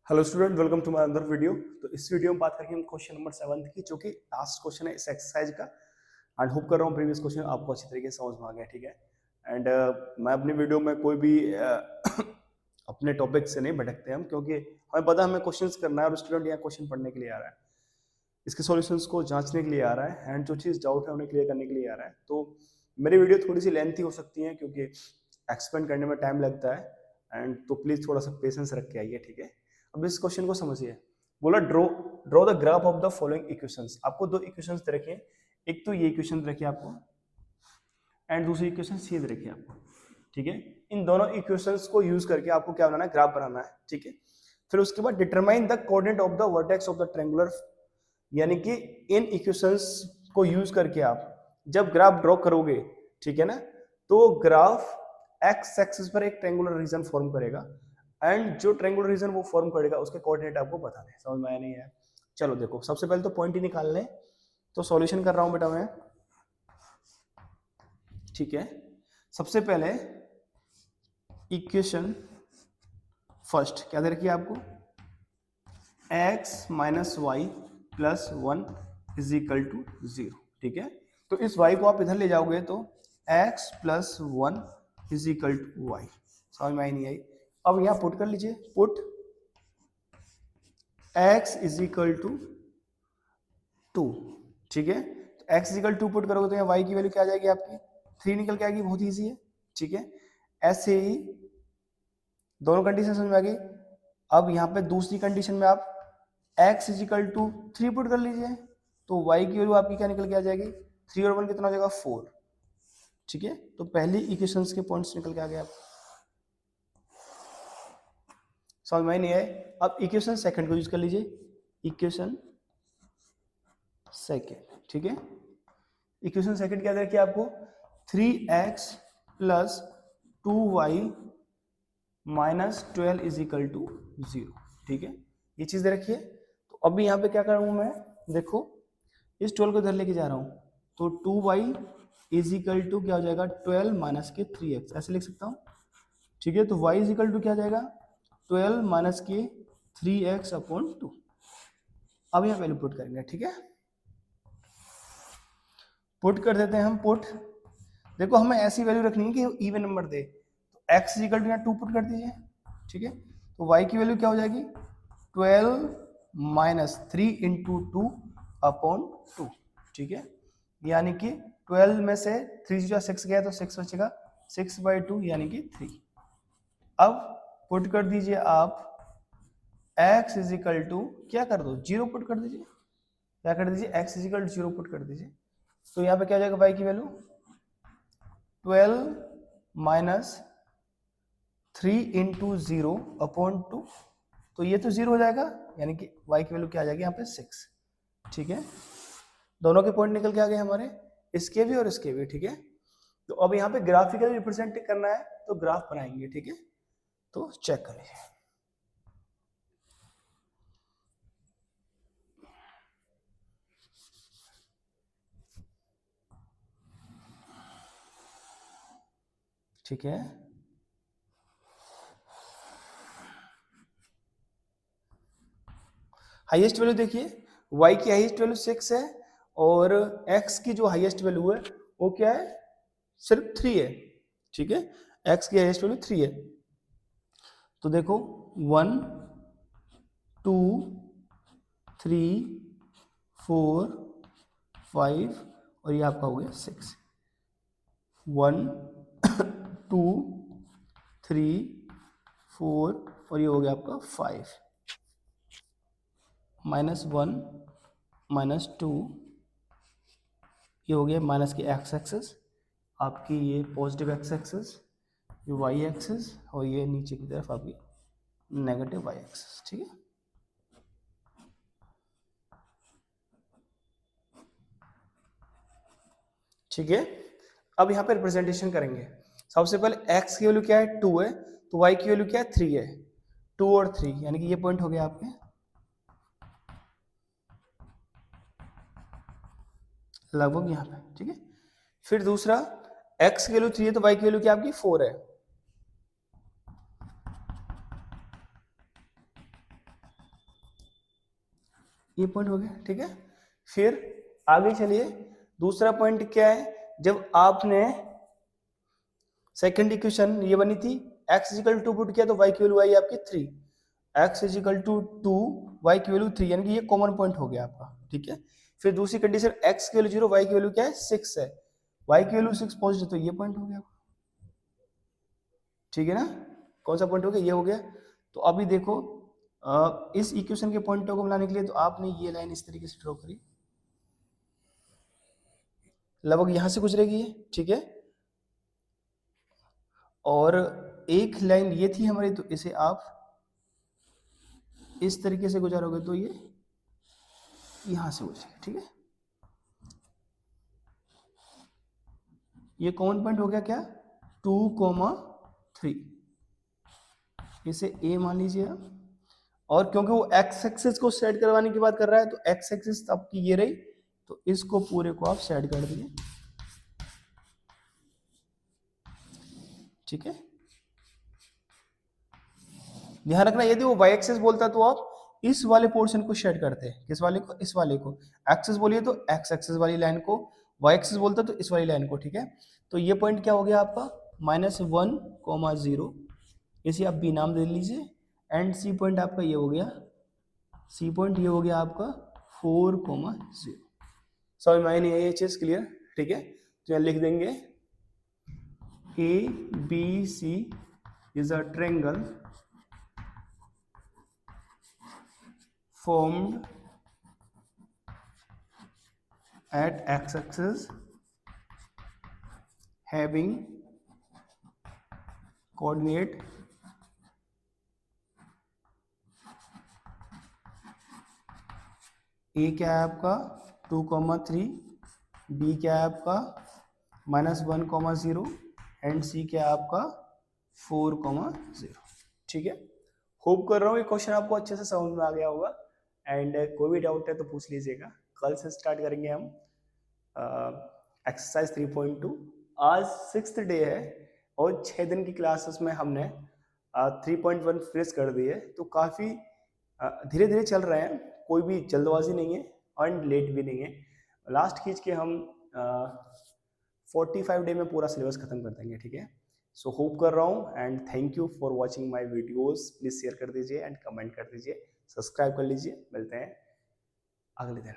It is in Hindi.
Hello student, welcome to my another video. तो इस वीडियो में बात करेंगे हम क्वेश्चन नंबर 7 की, जो कि लास्ट क्वेश्चन है इस एक्सरसाइज का। एंड होप कर रहा हूँ प्रीवियस क्वेश्चन आपको अच्छी तरीके से समझ में आ गया। ठीक है। एंड मैं अपनी वीडियो में कोई भी अपने टॉपिक से नहीं भटकते हम, क्योंकि हमें पता है हमें क्वेश्चंस करना है और स्टूडेंट यहाँ क्वेश्चन पढ़ने के लिए आ रहा है, इसके सॉल्यूशंस को जांचने के लिए आ रहा है, एंड जो चीज़ डाउट है उन्हें क्लियर करने के लिए आ रहा है। तो मेरी वीडियो थोड़ी सी लेंथी हो सकती है क्योंकि एक्सप्लेन करने में टाइम लगता है, एंड तो प्लीज थोड़ा सा पेशेंस रख के आइए। ठीक है। अब इस क्वेश्चन को समझिए। बोला draw the graph of the following equations. आपको दो इक्वेशंस दे रखे हैं, एक तो ये इक्वेशन दे रखी है आपको, एंड दूसरी इक्वेशन सी दे रखी है आपको। ठीक है। इन दोनों इक्वेशंस को यूज करके आपको क्या बनाना है, ग्राफ बनाना है। ठीक है। फिर उसके बाद determine the coordinate of the vertex of the triangular, यानी कि इन इक्वेशंस को यूज करके आप जब ग्राफ ड्रॉ करोगे, ठीक है ना, तो ग्राफ एक्स एक्सिस पर एक ट्रायंगुलर रीजन फॉर्म करेगा, एंड जो ट्रायंगुलर रीजन वो फॉर्म करेगा उसके कोऑर्डिनेट आपको बताने हैं। समझ में आया नहीं है? चलो देखो, सबसे पहले तो पॉइंट ही निकाल लें। तो सॉल्यूशन कर रहा हूं बेटा मैं। ठीक है। सबसे पहले इक्वेशन फर्स्ट क्या दे रखी है आपको, x minus y plus 1 is equal to 0। ठीक है। तो इस y को आप इधर ले जाओगे तो x plus 1 is equal to y. समझ में आई नहीं आई? अब यहां पुट कर लीजिए, put x is equal to 2। ठीक है। तो x इज इक्वल 2 पुट करोगे तो यहाँ y की वैल्यू क्या आ जाएगी आपकी, 3 निकल के आएगी। बहुत ईजी है। ठीक है। ऐसे ही दोनों कंडीशन समझ में आ गई। अब यहाँ पे दूसरी कंडीशन में आप x is equal to 3 put कर लीजिए, तो y की वैल्यू आपकी क्या निकल के आ जाएगी, 3 और 1 कितना हो जाएगा, 4। ठीक है। तो पहली इक्वेशंस के पॉइंट्स निकल के आ गए आप। समझ में नहीं आए? अब इक्वेशन सेकंड को यूज कर लीजिए, इक्वेशन सेकंड। ठीक है। इक्वेशन सेकंड क्या दे रखी है आपको, 3x plus 2y minus 12 is equal to 0। ठीक है। ये चीज दे रखी है। तो अभी यहाँ पे क्या कर रहा हूं मैं, देखो इस 12 को इधर लेके जा रहा हूं, तो 2y इज इक्वल टू क्या हो जाएगा, 12 माइनस के 3x, ऐसे लिख सकता हूं। ठीक है। तो y इज इक्वल टू क्या हो जाएगा, 12 माइनस के 3x अपॉन 2। अब यहाँ वैल्यू पुट करेंगे। ठीक है। पुट कर देते हैं हम, पुट। देखो हमें ऐसी वैल्यू रखनी है कि इवन नंबर दे, तो x इज इक्वल टू यहाँ 2 पुट कर दीजिए। ठीक है। तो y की वैल्यू क्या हो जाएगी, 12 माइनस 3 इंटू 2 अपॉन 2। ठीक है। यानी कि 12 में से 3 जो 6 गया तो 6 बचेगा, 6/2 यानी कि 3। अब पुट कर दीजिए आप x इज इक्वल टू, क्या कर दो, 0 पुट कर दीजिए। क्या कर दीजिए, x is equal to 0 put कर दीजिए। तो यहाँ पे क्या हो जाएगा, y की वैल्यू 12 माइनस 3 इंटू 0 अपॉन 2, तो ये तो 0 हो जाएगा, यानी कि y की वैल्यू क्या आ जाएगी यहाँ पे 6। ठीक है। दोनों के पॉइंट निकल के आ गए हमारे, इसके भी और इसके भी। ठीक है। तो अब यहाँ पे ग्राफिकल रिप्रेजेंट करना है, तो ग्राफ बनाएंगे। ठीक है। तो चेक करिए। ठीक है। हाईएस्ट वैल्यू देखिए, y की हाईएस्ट वैल्यू 6 है, और x की जो हाईएस्ट वैल्यू है वो क्या है, सिर्फ 3 है। ठीक है। x की हाईएस्ट वैल्यू 3 है। तो देखो 1 2 3 4 5 और ये आपका हो गया 6। 1 2 3 4 और ये हो गया आपका 5, -1 -2, ये हो गया माइनस की एक्स एक्सेस, आपकी ये पॉजिटिव एक्स एक्सेस, ये वाई एक्सेस, और ये नीचे की तरफ आपकी नेगेटिव वाई एक्सेस। ठीक है। ठीक है। अब यहाँ पे रिप्रेजेंटेशन करेंगे। सबसे पहले x की वैल्यू क्या है, 2 है, तो y की वैल्यू क्या है, 3 है। 2 और 3 यानी कि ये पॉइंट हो गया आपके लगभग यहाँ पे। ठीक है। फिर दूसरा, x की वैल्यू 3 है तो y की वैल्यू क्या आपकी 4 है। ये पॉइंट हो गया, ठीक है। फिर आगे चलिए, दूसरा पॉइंट क्या है, जब आपने सेकंड इक्वेशन ये बनी थी, x इजिकल टू पुट किया तो y की वैल्यू आई आपकी 3, x इजिकल टू 2, y की वैल्यू 3, यानी कि ये कॉमन पॉइंट हो गया आपका, ठीक है। फिर दूसरी कंडीशन x की वैल्यू 0, y की वैल्यू क्या है 6 है, y की वैल्यू 6 पॉजिटिव, तो ये पॉइंट हो गया, ठीक है ना। कौन सा पॉइंट हो गया, ये हो गया। तो अभी देखो इस इक्वेशन के पॉइंटों को बनाने के लिए तो आपने ये लाइन इस तरीके से ड्रॉ करी, लगभग यहां से गुजरेगी ये, ठीक है। और एक लाइन ये थी हमारी, तो इसे आप इस तरीके से गुजारोगे तो ये यहां से गुजरेगी, ठीक है। ये कॉमन पॉइंट हो गया क्या, 2,3, इसे ए मान लीजिए आप। और क्योंकि वो एक्स एक्सिस को सेट करवाने की बात कर रहा है, तो एक्स एक्सिस आपकी ये रही, तो इसको पूरे को आप सेट कर दिए, ठीक है। ध्यान रखना, यदि वो वाई एक्सिस बोलता तो आप इस वाले पोर्शन को शेड करते हैं, किस वाले को, इस वाले को। एक्सिस बोलिए तो एक्स एक्सिस वाली लाइन को, वाई एक्सिस बोलता तो इस वाली लाइन को, ठीक है। तो ये पॉइंट क्या हो गया आपका -1,0, इसे आप बी नाम दे लीजिए। एंड सी पॉइंट आपका ये हो गया, सी पॉइंट ये हो गया आपका 4,0। समझ में आई नहीं है ये चीज, क्लियर, ठीक है। तो यहाँ लिख देंगे A B C is a triangle formed at x-axis having coordinate A क्या है आपका 2,3, बी क्या है आपका -1,0 एंड सी क्या है आपका 4,0, ठीक है। होप कर रहा हूँ ये क्वेश्चन आपको अच्छे से समझ में आ गया होगा। एंड कोई भी डाउट है तो पूछ लीजिएगा। कल से स्टार्ट करेंगे हम एक्सरसाइज 3.2। आज 6th डे है और 6 दिन की क्लासेस में हमने 3.1 फिनिश कर दी है, तो काफ़ी धीरे धीरे चल रहे हैं, कोई भी जल्दबाजी नहीं है और लेट भी नहीं है। लास्ट खींच के हम 45 डे में पूरा सिलेबस खत्म कर देंगे, ठीक है। सो होप कर रहा हूँ and thank you for watching my videos. Please share कर दीजिए एंड कमेंट कर दीजिए, सब्सक्राइब कर लीजिए। मिलते हैं अगले दिन।